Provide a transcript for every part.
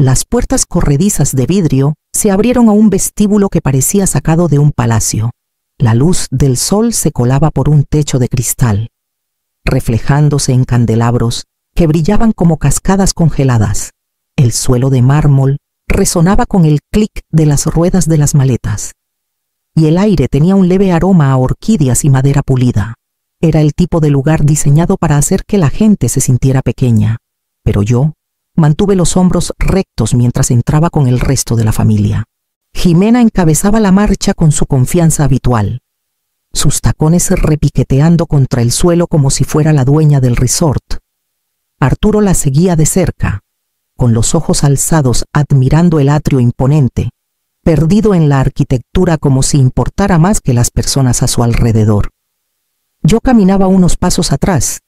Las puertas corredizas de vidrio se abrieron a un vestíbulo que parecía sacado de un palacio. La luz del sol se colaba por un techo de cristal, reflejándose en candelabros que brillaban como cascadas congeladas. El suelo de mármol resonaba con el clic de las ruedas de las maletas, y el aire tenía un leve aroma a orquídeas y madera pulida. Era el tipo de lugar diseñado para hacer que la gente se sintiera pequeña, pero yo mantuve los hombros rectos mientras entraba con el resto de la familia. Jimena encabezaba la marcha con su confianza habitual, sus tacones repiqueteando contra el suelo como si fuera la dueña del resort. Arturo la seguía de cerca, con los ojos alzados admirando el atrio imponente, perdido en la arquitectura como si importara más que las personas a su alrededor. Yo caminaba unos pasos atrás,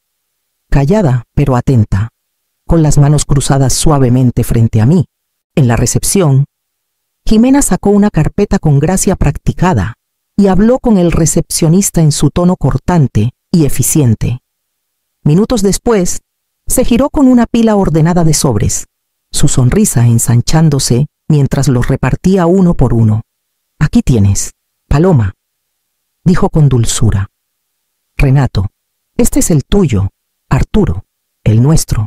callada pero atenta, con las manos cruzadas suavemente frente a mí. En la recepción, Jimena sacó una carpeta con gracia practicada y habló con el recepcionista en su tono cortante y eficiente. Minutos después, se giró con una pila ordenada de sobres, su sonrisa ensanchándose mientras los repartía uno por uno. «Aquí tienes, Paloma», dijo con dulzura. «Renato, este es el tuyo. Arturo, el nuestro».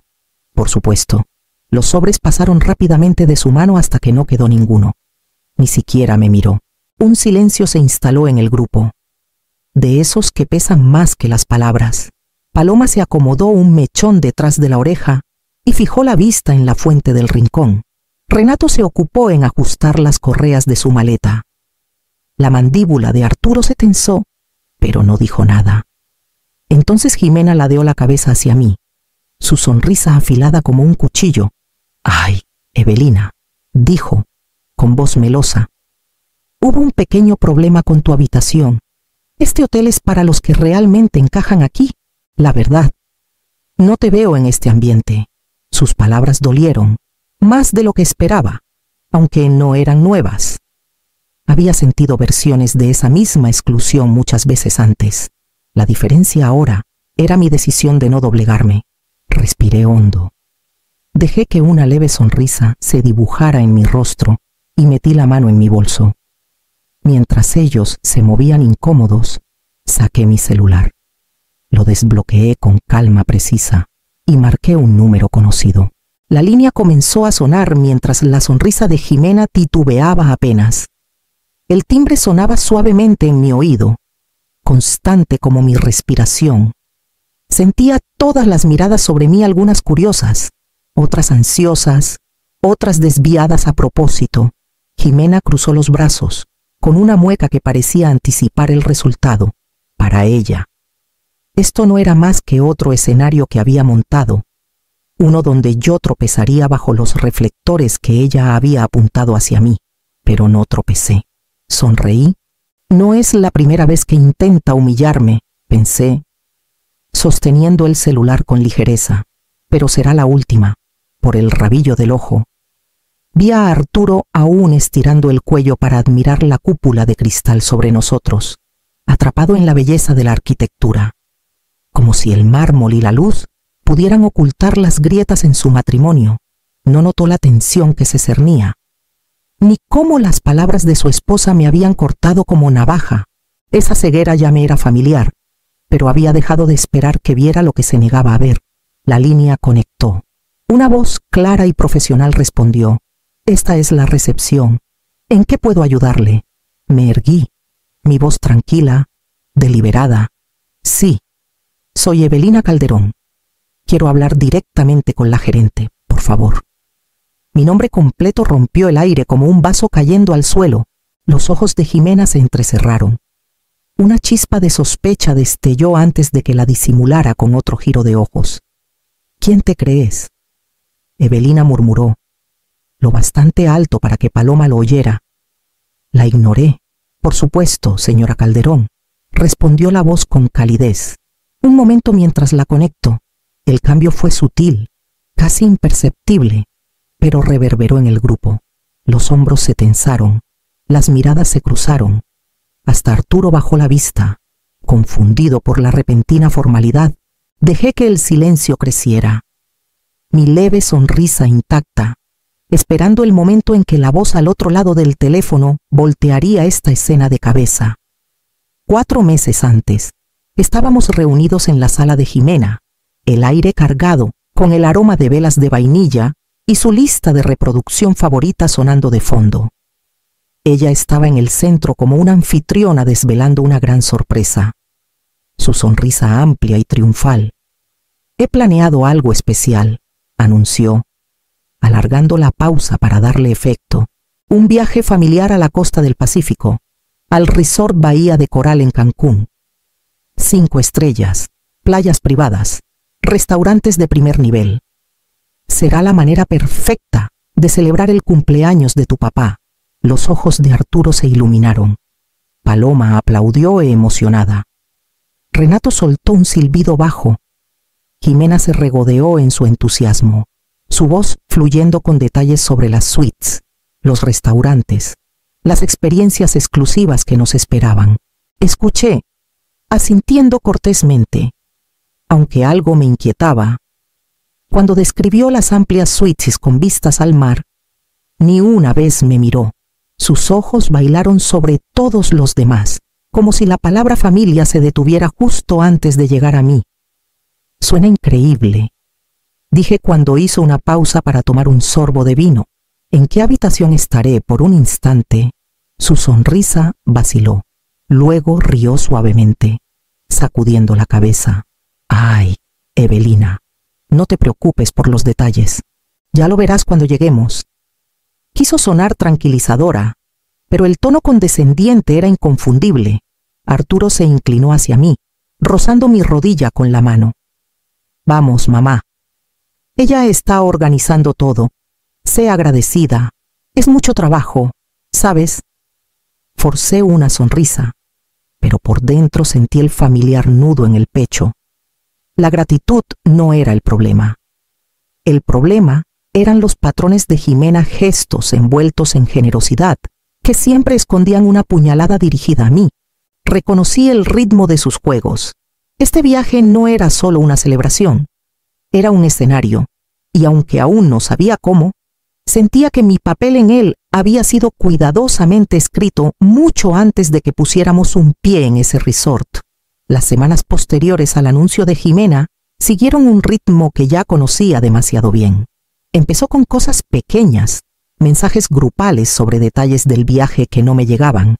Por supuesto, los sobres pasaron rápidamente de su mano hasta que no quedó ninguno. Ni siquiera me miró. Un silencio se instaló en el grupo, de esos que pesan más que las palabras. Paloma se acomodó un mechón detrás de la oreja y fijó la vista en la fuente del rincón. Renato se ocupó en ajustar las correas de su maleta. La mandíbula de Arturo se tensó, pero no dijo nada. Entonces Jimena ladeó la cabeza hacia mí, su sonrisa afilada como un cuchillo. «Ay, Evelina», dijo, con voz melosa, «hubo un pequeño problema con tu habitación. Este hotel es para los que realmente encajan aquí. La verdad, no te veo en este ambiente». Sus palabras dolieron, más de lo que esperaba, aunque no eran nuevas. Había sentido versiones de esa misma exclusión muchas veces antes. La diferencia ahora era mi decisión de no doblegarme. Respiré hondo. Dejé que una leve sonrisa se dibujara en mi rostro y metí la mano en mi bolso. Mientras ellos se movían incómodos, saqué mi celular. Lo desbloqueé con calma precisa y marqué un número conocido. La línea comenzó a sonar mientras la sonrisa de Jimena titubeaba apenas. El timbre sonaba suavemente en mi oído, constante como mi respiración. Sentía todas las miradas sobre mí, algunas curiosas, otras ansiosas, otras desviadas a propósito. Jimena cruzó los brazos, con una mueca que parecía anticipar el resultado. Para ella, esto no era más que otro escenario que había montado, uno donde yo tropezaría bajo los reflectores que ella había apuntado hacia mí, pero no tropecé. Sonreí. No es la primera vez que intenta humillarme, pensé, sosteniendo el celular con ligereza, pero será la última. Por el rabillo del ojo, vi a Arturo aún estirando el cuello para admirar la cúpula de cristal sobre nosotros, atrapado en la belleza de la arquitectura, como si el mármol y la luz pudieran ocultar las grietas en su matrimonio. No notó la tensión que se cernía, ni cómo las palabras de su esposa me habían cortado como navaja. Esa ceguera ya me era familiar, pero había dejado de esperar que viera lo que se negaba a ver. La línea conectó. Una voz clara y profesional respondió: «Esta es la recepción. ¿En qué puedo ayudarle?» Me erguí, mi voz tranquila, deliberada. «Sí, soy Evelina Calderón. Quiero hablar directamente con la gerente, por favor». Mi nombre completo rompió el aire como un vaso cayendo al suelo. Los ojos de Jimena se entrecerraron. Una chispa de sospecha destelló antes de que la disimulara con otro giro de ojos. «¿Quién te crees?», Evelina murmuró, lo bastante alto para que Paloma lo oyera. La ignoré. «Por supuesto, señora Calderón», respondió la voz con calidez. Un momento mientras la conecto. El cambio fue sutil, casi imperceptible, pero reverberó en el grupo. Los hombros se tensaron, las miradas se cruzaron. Hasta Arturo bajó la vista. Confundido por la repentina formalidad, dejé que el silencio creciera. Mi leve sonrisa intacta, esperando el momento en que la voz al otro lado del teléfono voltearía esta escena de cabeza. 4 meses antes, estábamos reunidos en la sala de Jimena, el aire cargado, con el aroma de velas de vainilla y su lista de reproducción favorita sonando de fondo. Ella estaba en el centro como una anfitriona desvelando una gran sorpresa. Su sonrisa amplia y triunfal. «He planeado algo especial», anunció, alargando la pausa para darle efecto. «Un viaje familiar a la costa del Pacífico, al Resort Bahía de Coral en Cancún. 5 estrellas, playas privadas, restaurantes de primer nivel. Será la manera perfecta de celebrar el cumpleaños de tu papá». Los ojos de Arturo se iluminaron. Paloma aplaudió emocionada. Renato soltó un silbido bajo. Jimena se regodeó en su entusiasmo, su voz fluyendo con detalles sobre las suites, los restaurantes, las experiencias exclusivas que nos esperaban. Escuché, asintiendo cortésmente, aunque algo me inquietaba. Cuando describió las amplias suites con vistas al mar, ni una vez me miró. Sus ojos bailaron sobre todos los demás, como si la palabra familia se detuviera justo antes de llegar a mí. «Suena increíble», dije cuando hizo una pausa para tomar un sorbo de vino. «¿En qué habitación estaré?» Por un instante, su sonrisa vaciló. Luego rió suavemente, sacudiendo la cabeza. «Ay, Evelina, no te preocupes por los detalles. Ya lo verás cuando lleguemos». Quiso sonar tranquilizadora, pero el tono condescendiente era inconfundible. Arturo se inclinó hacia mí, rozando mi rodilla con la mano. «Vamos, mamá. Ella está organizando todo. Sé agradecida. Es mucho trabajo, ¿sabes?» Forcé una sonrisa, pero por dentro sentí el familiar nudo en el pecho. La gratitud no era el problema. El problema eran los patrones de Jimena, gestos envueltos en generosidad, que siempre escondían una puñalada dirigida a mí. Reconocí el ritmo de sus juegos. Este viaje no era solo una celebración, era un escenario, y aunque aún no sabía cómo, sentía que mi papel en él había sido cuidadosamente escrito mucho antes de que pusiéramos un pie en ese resort. Las semanas posteriores al anuncio de Jimena siguieron un ritmo que ya conocía demasiado bien. Empezó con cosas pequeñas, mensajes grupales sobre detalles del viaje que no me llegaban,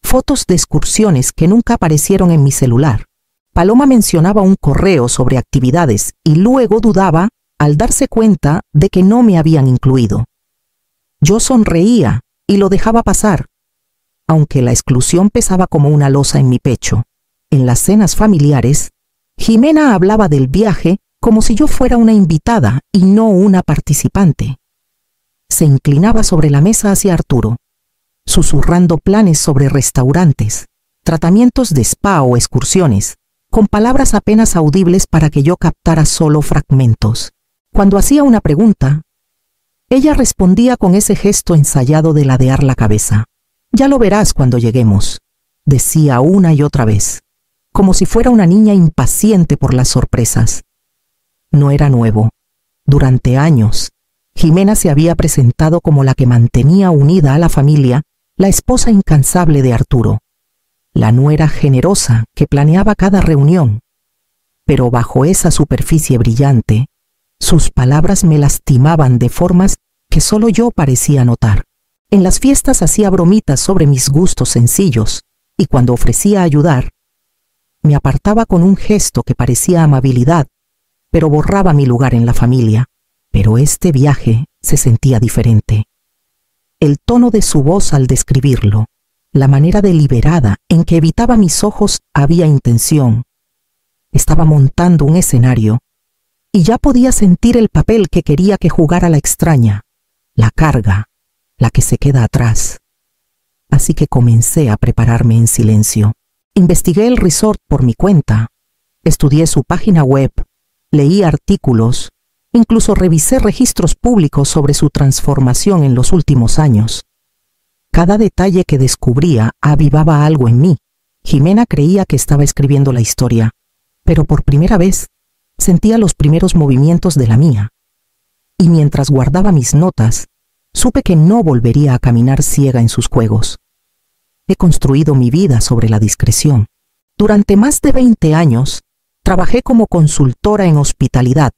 fotos de excursiones que nunca aparecieron en mi celular. Paloma mencionaba un correo sobre actividades y luego dudaba al darse cuenta de que no me habían incluido. Yo sonreía y lo dejaba pasar, aunque la exclusión pesaba como una losa en mi pecho. En las cenas familiares, Jimena hablaba del viaje como si yo fuera una invitada y no una participante. Se inclinaba sobre la mesa hacia Arturo, susurrando planes sobre restaurantes, tratamientos de spa o excursiones, con palabras apenas audibles para que yo captara solo fragmentos. Cuando hacía una pregunta, ella respondía con ese gesto ensayado de ladear la cabeza. «Ya lo verás cuando lleguemos», decía una y otra vez, como si fuera una niña impaciente por las sorpresas. No era nuevo. Durante años, Jimena se había presentado como la que mantenía unida a la familia, la esposa incansable de Arturo, la nuera generosa que planeaba cada reunión. Pero bajo esa superficie brillante, sus palabras me lastimaban de formas que solo yo parecía notar. En las fiestas hacía bromitas sobre mis gustos sencillos, y cuando ofrecía ayudar, me apartaba con un gesto que parecía amabilidad, pero borraba mi lugar en la familia. Pero este viaje se sentía diferente. El tono de su voz al describirlo, la manera deliberada en que evitaba mis ojos había intención. Estaba montando un escenario, y ya podía sentir el papel que quería que jugara la extraña, la carga, la que se queda atrás. Así que comencé a prepararme en silencio. Investigué el resort por mi cuenta, estudié su página web, leí artículos, incluso revisé registros públicos sobre su transformación en los últimos años. Cada detalle que descubría avivaba algo en mí. Jimena creía que estaba escribiendo la historia, pero por primera vez sentía los primeros movimientos de la mía. y mientras guardaba mis notas, supe que no volvería a caminar ciega en sus juegos. He construido mi vida sobre la discreción. Durante más de 20 años, trabajé como consultora en hospitalidad,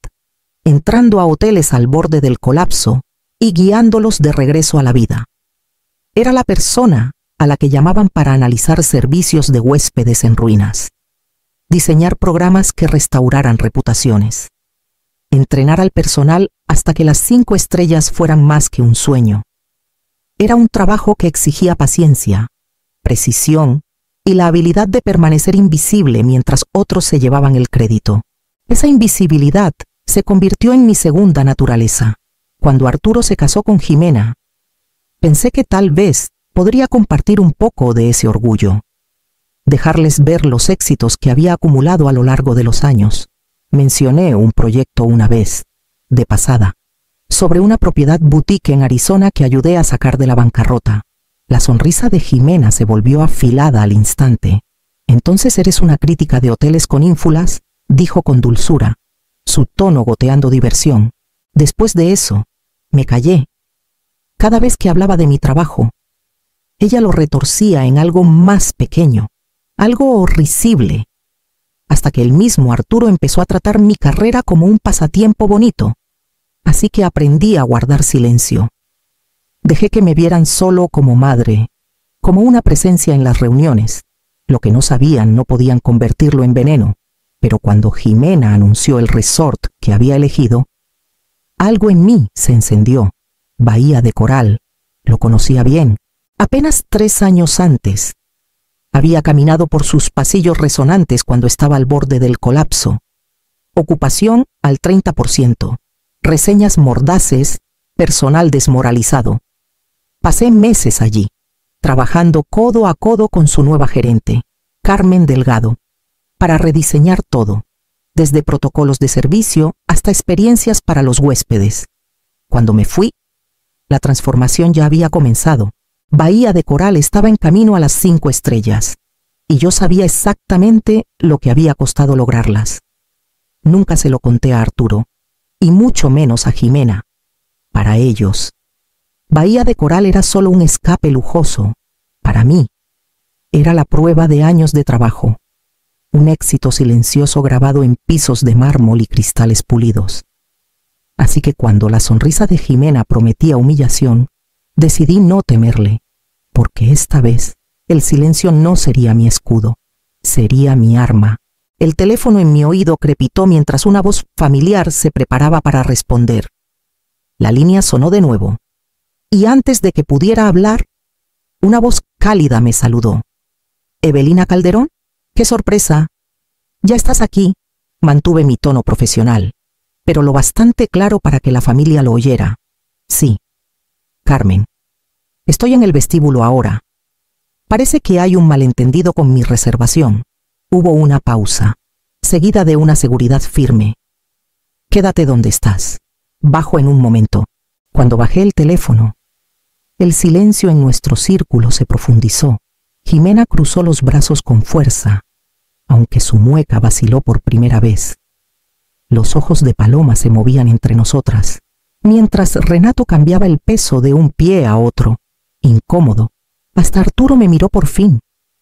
entrando a hoteles al borde del colapso y guiándolos de regreso a la vida. Era la persona a la que llamaban para analizar servicios de huéspedes en ruinas, diseñar programas que restauraran reputaciones, entrenar al personal hasta que las 5 estrellas fueran más que un sueño. Era un trabajo que exigía paciencia, precisión y la habilidad de permanecer invisible mientras otros se llevaban el crédito. Esa invisibilidad se convirtió en mi segunda naturaleza. Cuando Arturo se casó con Jimena, pensé que tal vez podría compartir un poco de ese orgullo, dejarles ver los éxitos que había acumulado a lo largo de los años. Mencioné un proyecto una vez, de pasada, sobre una propiedad boutique en Arizona que ayudé a sacar de la bancarrota. La sonrisa de Jimena se volvió afilada al instante. «¿Entonces eres una crítica de hoteles con ínfulas?», dijo con dulzura, su tono goteando diversión. Después de eso, me callé. Cada vez que hablaba de mi trabajo, ella lo retorcía en algo más pequeño, algo risible, hasta que el mismo Arturo empezó a tratar mi carrera como un pasatiempo bonito. Así que aprendí a guardar silencio. Dejé que me vieran solo como madre, como una presencia en las reuniones. Lo que no sabían no podían convertirlo en veneno, pero cuando Jimena anunció el resort que había elegido, algo en mí se encendió. Bahía de Coral, lo conocía bien. Apenas 3 años antes, había caminado por sus pasillos resonantes cuando estaba al borde del colapso. Ocupación al 30%, reseñas mordaces, personal desmoralizado. Pasé meses allí, trabajando codo a codo con su nueva gerente, Carmen Delgado, para rediseñar todo, desde protocolos de servicio hasta experiencias para los huéspedes. Cuando me fui, la transformación ya había comenzado. Bahía de Coral estaba en camino a las 5 estrellas, y yo sabía exactamente lo que había costado lograrlas. Nunca se lo conté a Arturo, y mucho menos a Jimena. Para ellos, Bahía de Coral era solo un escape lujoso. Para mí, era la prueba de años de trabajo, un éxito silencioso grabado en pisos de mármol y cristales pulidos. Así que cuando la sonrisa de Jimena prometía humillación, decidí no temerle, porque esta vez el silencio no sería mi escudo, sería mi arma. El teléfono en mi oído crepitó mientras una voz familiar se preparaba para responder. La línea sonó de nuevo, y antes de que pudiera hablar, una voz cálida me saludó. «¿Evelina Calderón? ¡Qué sorpresa! Ya estás aquí», mantuve mi tono profesional, pero lo bastante claro para que la familia lo oyera. «Sí, Carmen. Estoy en el vestíbulo ahora. Parece que hay un malentendido con mi reservación». Hubo una pausa, seguida de una seguridad firme. «Quédate donde estás. Bajo en un momento». Cuando bajé el teléfono, el silencio en nuestro círculo se profundizó. Jimena cruzó los brazos con fuerza, aunque su mueca vaciló por primera vez. Los ojos de Paloma se movían entre nosotras, mientras Renato cambiaba el peso de un pie a otro, incómodo. Hasta Arturo me miró por fin,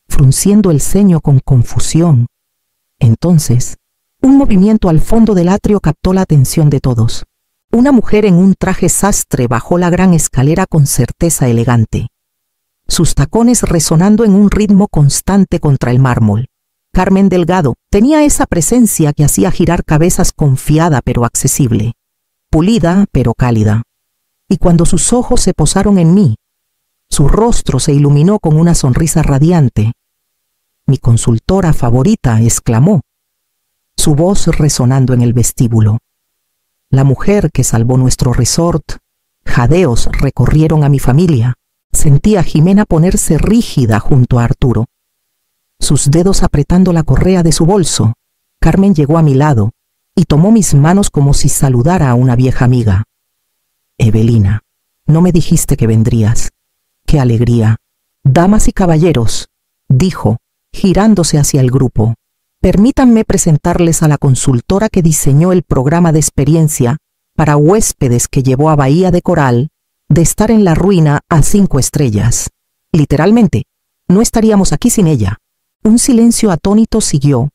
frunciendo el ceño con confusión. Entonces, un movimiento al fondo del atrio captó la atención de todos. Una mujer en un traje sastre bajó la gran escalera con certeza elegante, sus tacones resonando en un ritmo constante contra el mármol. Carmen Delgado tenía esa presencia que hacía girar cabezas, confiada pero accesible, pulida pero cálida. Y cuando sus ojos se posaron en mí, su rostro se iluminó con una sonrisa radiante. «Mi consultora favorita», exclamó, su voz resonando en el vestíbulo. «La mujer que salvó nuestro resort». Jadeos recorrieron a mi familia. Sentí a Jimena ponerse rígida junto a Arturo, sus dedos apretando la correa de su bolso. Carmen llegó a mi lado y tomó mis manos como si saludara a una vieja amiga. «Evelina, no me dijiste que vendrías. ¡Qué alegría! Damas y caballeros», dijo, girándose hacia el grupo, «permítanme presentarles a la consultora que diseñó el programa de experiencia para huéspedes que llevó a Bahía de Coral de estar en la ruina a 5 estrellas. Literalmente, no estaríamos aquí sin ella. Un silencio atónito siguió.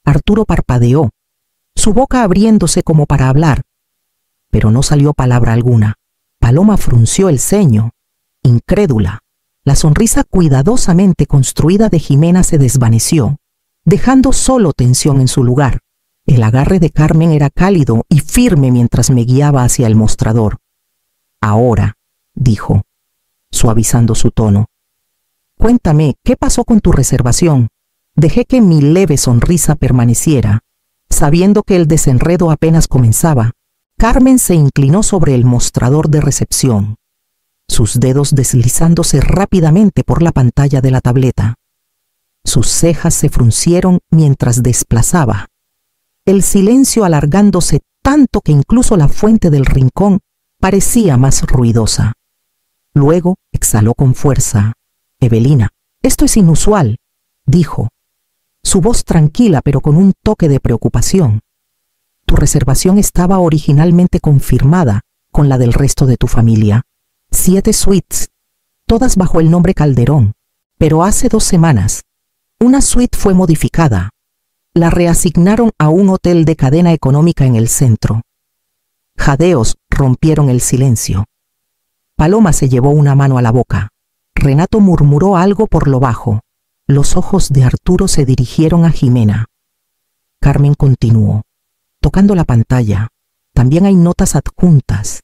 Arturo parpadeó, su boca abriéndose como para hablar, pero no salió palabra alguna. Paloma frunció el ceño, incrédula. La sonrisa cuidadosamente construida de Jimena se desvaneció, dejando solo tensión en su lugar. El agarre de Carmen era cálido y firme mientras me guiaba hacia el mostrador. Ahora, dijo, suavizando su tono. Cuéntame, ¿qué pasó con tu reservación? Dejé que mi leve sonrisa permaneciera, sabiendo que el desenredo apenas comenzaba. Carmen se inclinó sobre el mostrador de recepción, sus dedos deslizándose rápidamente por la pantalla de la tableta. Sus cejas se fruncieron mientras desplazaba, el silencio alargándose tanto que incluso la fuente del rincón parecía más ruidosa. Luego exhaló con fuerza. Evelina, esto es inusual, dijo, su voz tranquila pero con un toque de preocupación. Tu reservación estaba originalmente confirmada con la del resto de tu familia. 7 suites, todas bajo el nombre Calderón, pero hace 2 semanas, una suite fue modificada. La reasignaron a un hotel de cadena económica en el centro. Jadeos rompieron el silencio. Paloma se llevó una mano a la boca. Renato murmuró algo por lo bajo. Los ojos de Arturo se dirigieron a Jimena. Carmen continuó, tocando la pantalla. También hay notas adjuntas.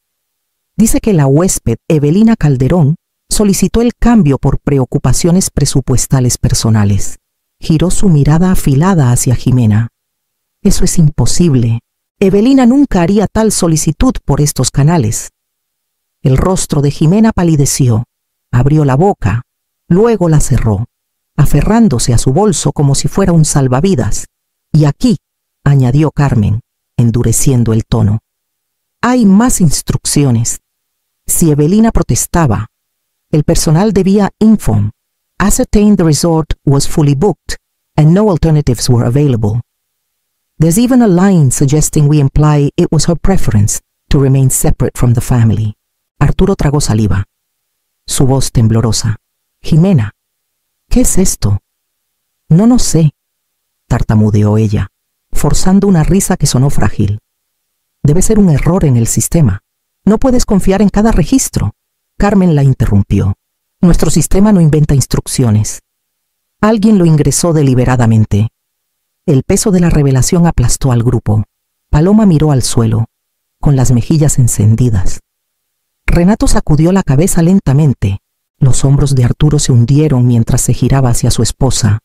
Dice que la huésped Evelina Calderón solicitó el cambio por preocupaciones presupuestales personales. Giró su mirada afilada hacia Jimena. Eso es imposible. Evelina nunca haría tal solicitud por estos canales. El rostro de Jimena palideció. Abrió la boca, luego la cerró, aferrándose a su bolso como si fuera un salvavidas. Y aquí, añadió Carmen, endureciendo el tono, hay más instrucciones. Si Evelina protestaba, el personal debía inform. Ascertain the resort was fully booked and no alternatives were available. There's even a line suggesting we imply it was her preference to remain separate from the family. Arturo tragó saliva. Su voz temblorosa. Jimena, ¿qué es esto? No sé, tartamudeó ella, forzando una risa que sonó frágil. Debe ser un error en el sistema. No puedes confiar en cada registro. Carmen la interrumpió. Nuestro sistema no inventa instrucciones. Alguien lo ingresó deliberadamente. El peso de la revelación aplastó al grupo. Paloma miró al suelo, con las mejillas encendidas. Renato sacudió la cabeza lentamente. Los hombros de Arturo se hundieron mientras se giraba hacia su esposa.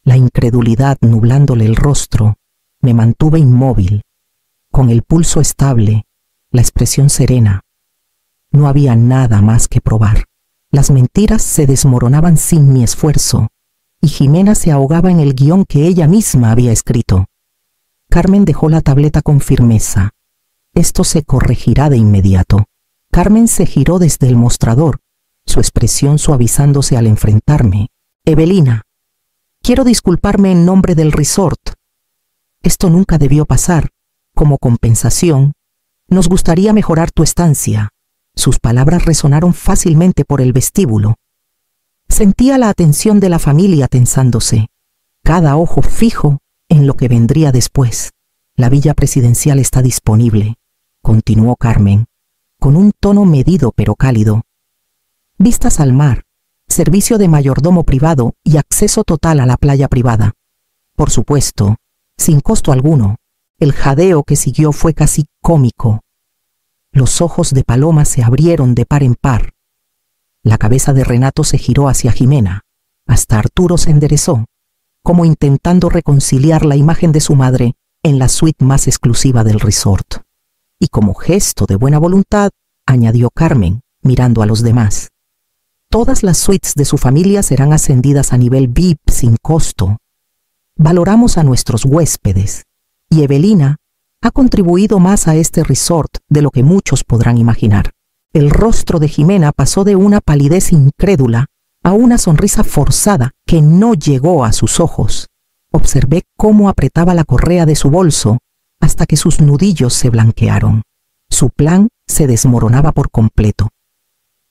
La incredulidad nublándole el rostro, me mantuve inmóvil, con el pulso estable, la expresión serena. No había nada más que probar. Las mentiras se desmoronaban sin mi esfuerzo, y Jimena se ahogaba en el guión que ella misma había escrito. Carmen dejó la tableta con firmeza. Esto se corregirá de inmediato. Carmen se giró desde el mostrador, su expresión suavizándose al enfrentarme. Evelina, quiero disculparme en nombre del resort. Esto nunca debió pasar. Como compensación, nos gustaría mejorar tu estancia. Sus palabras resonaron fácilmente por el vestíbulo. Sentía la atención de la familia tensándose, cada ojo fijo en lo que vendría después. La villa presidencial está disponible, continuó Carmen, con un tono medido pero cálido. Vistas al mar, servicio de mayordomo privado y acceso total a la playa privada. Por supuesto, sin costo alguno. El jadeo que siguió fue casi cómico. Los ojos de Paloma se abrieron de par en par. La cabeza de Renato se giró hacia Jimena. Hasta Arturo se enderezó, como intentando reconciliar la imagen de su madre en la suite más exclusiva del resort. Y como gesto de buena voluntad, añadió Carmen, mirando a los demás. Todas las suites de su familia serán ascendidas a nivel VIP sin costo. Valoramos a nuestros huéspedes, y Evelina ha contribuido más a este resort de lo que muchos podrán imaginar. El rostro de Jimena pasó de una palidez incrédula a una sonrisa forzada que no llegó a sus ojos. Observé cómo apretaba la correa de su bolso hasta que sus nudillos se blanquearon. Su plan se desmoronaba por completo.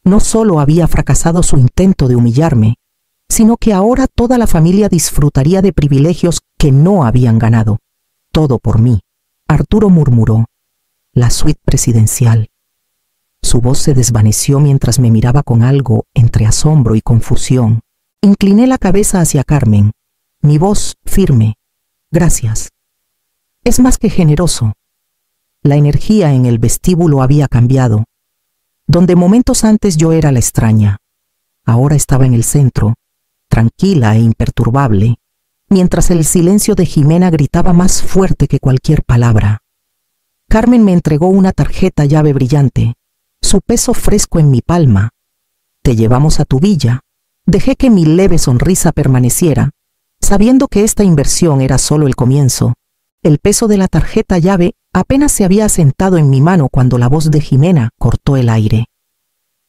No solo había fracasado su intento de humillarme, sino que ahora toda la familia disfrutaría de privilegios que no habían ganado. Todo por mí. Arturo murmuró: la suite presidencial. Su voz se desvaneció mientras me miraba con algo entre asombro y confusión. Incliné la cabeza hacia Carmen, mi voz firme: gracias. Es más que generoso. La energía en el vestíbulo había cambiado. Donde momentos antes yo era la extraña, ahora estaba en el centro, tranquila e imperturbable, mientras el silencio de Jimena gritaba más fuerte que cualquier palabra. Carmen me entregó una tarjeta llave brillante, su peso fresco en mi palma. Te llevamos a tu villa. Dejé que mi leve sonrisa permaneciera, sabiendo que esta inversión era solo el comienzo. El peso de la tarjeta llave apenas se había asentado en mi mano cuando la voz de Jimena cortó el aire.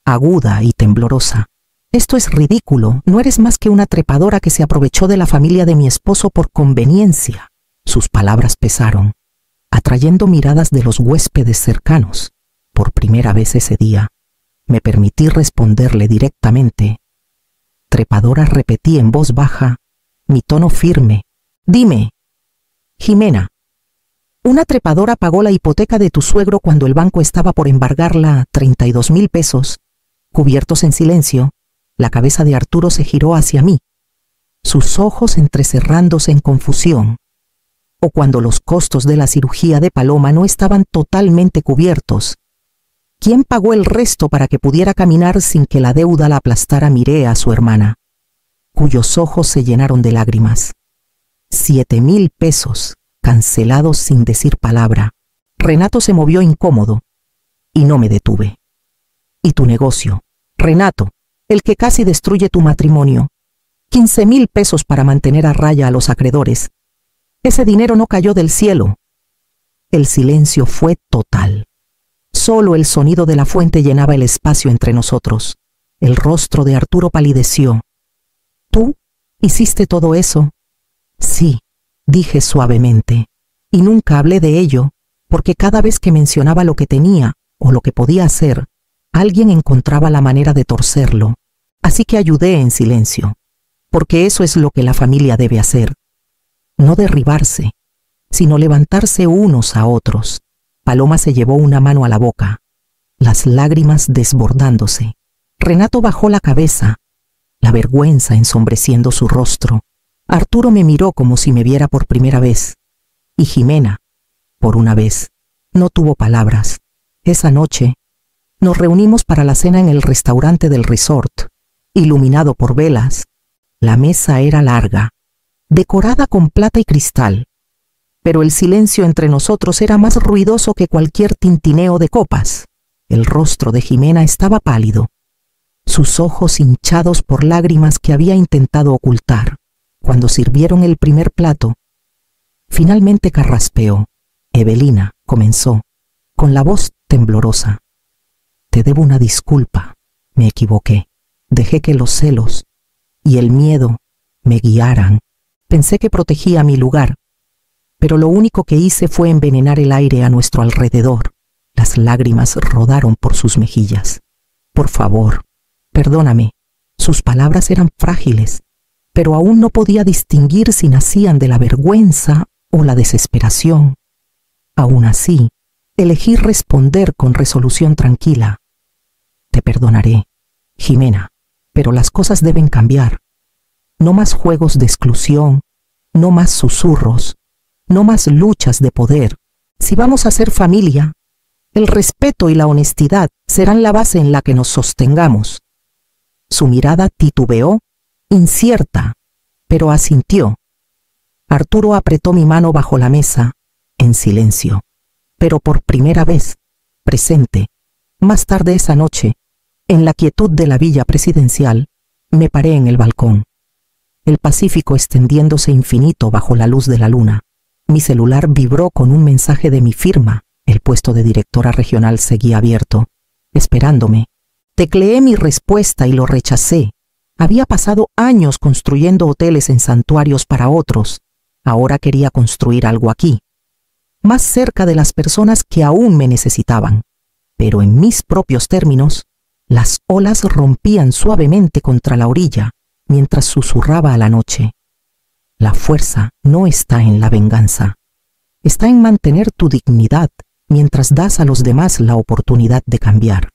Aguda y temblorosa: esto es ridículo, no eres más que una trepadora que se aprovechó de la familia de mi esposo por conveniencia. Sus palabras pesaron, atrayendo miradas de los huéspedes cercanos. Por primera vez ese día, me permití responderle directamente. Trepadora, repetí en voz baja, mi tono firme. Dime. Jimena, una trepadora pagó la hipoteca de tu suegro cuando el banco estaba por embargarla 32,000 pesos. Cubiertos en silencio, la cabeza de Arturo se giró hacia mí, sus ojos entrecerrándose en confusión. O cuando los costos de la cirugía de Paloma no estaban totalmente cubiertos. ¿Quién pagó el resto para que pudiera caminar sin que la deuda la aplastara? Miré a su hermana, cuyos ojos se llenaron de lágrimas. 7,000 pesos, cancelados sin decir palabra. Renato se movió incómodo, y no me detuve. ¿Y tu negocio, Renato, el que casi destruye tu matrimonio? 15,000 pesos para mantener a raya a los acreedores. Ese dinero no cayó del cielo. El silencio fue total. Solo el sonido de la fuente llenaba el espacio entre nosotros. El rostro de Arturo palideció. ¿Tú hiciste todo eso? Sí, dije suavemente, y nunca hablé de ello, porque cada vez que mencionaba lo que tenía o lo que podía hacer, alguien encontraba la manera de torcerlo. Así que ayudé en silencio, porque eso es lo que la familia debe hacer. No derribarse, sino levantarse unos a otros. Paloma se llevó una mano a la boca, las lágrimas desbordándose. Renato bajó la cabeza, la vergüenza ensombreciendo su rostro. Arturo me miró como si me viera por primera vez. Y Jimena, por una vez, no tuvo palabras. Esa noche, nos reunimos para la cena en el restaurante del resort, iluminado por velas. La mesa era larga, decorada con plata y cristal, pero el silencio entre nosotros era más ruidoso que cualquier tintineo de copas. El rostro de Jimena estaba pálido, sus ojos hinchados por lágrimas que había intentado ocultar. Cuando sirvieron el primer plato, finalmente carraspeó. Evelina, comenzó, con la voz temblorosa. Te debo una disculpa. Me equivoqué. Dejé que los celos y el miedo me guiaran. Pensé que protegía mi lugar, pero lo único que hice fue envenenar el aire a nuestro alrededor. Las lágrimas rodaron por sus mejillas. Por favor, perdóname. Sus palabras eran frágiles, pero aún no podía distinguir si nacían de la vergüenza o la desesperación. Aún así, elegí responder con resolución tranquila. Te perdonaré, Jimena, pero las cosas deben cambiar. No más juegos de exclusión, no más susurros, no más luchas de poder. Si vamos a ser familia, el respeto y la honestidad serán la base en la que nos sostengamos. Su mirada titubeó, incierta, pero asintió. Arturo apretó mi mano bajo la mesa, en silencio, pero por primera vez, presente. Más tarde esa noche, en la quietud de la villa presidencial, me paré en el balcón. El Pacífico extendiéndose infinito bajo la luz de la luna. Mi celular vibró con un mensaje de mi firma. El puesto de directora regional seguía abierto, esperándome. Tecleé mi respuesta y lo rechacé. Había pasado años construyendo hoteles en santuarios para otros. Ahora quería construir algo aquí. más cerca de las personas que aún me necesitaban. Pero en mis propios términos, las olas rompían suavemente contra la orilla, mientras susurraba a la noche: la fuerza no está en la venganza, está en mantener tu dignidad mientras das a los demás la oportunidad de cambiar.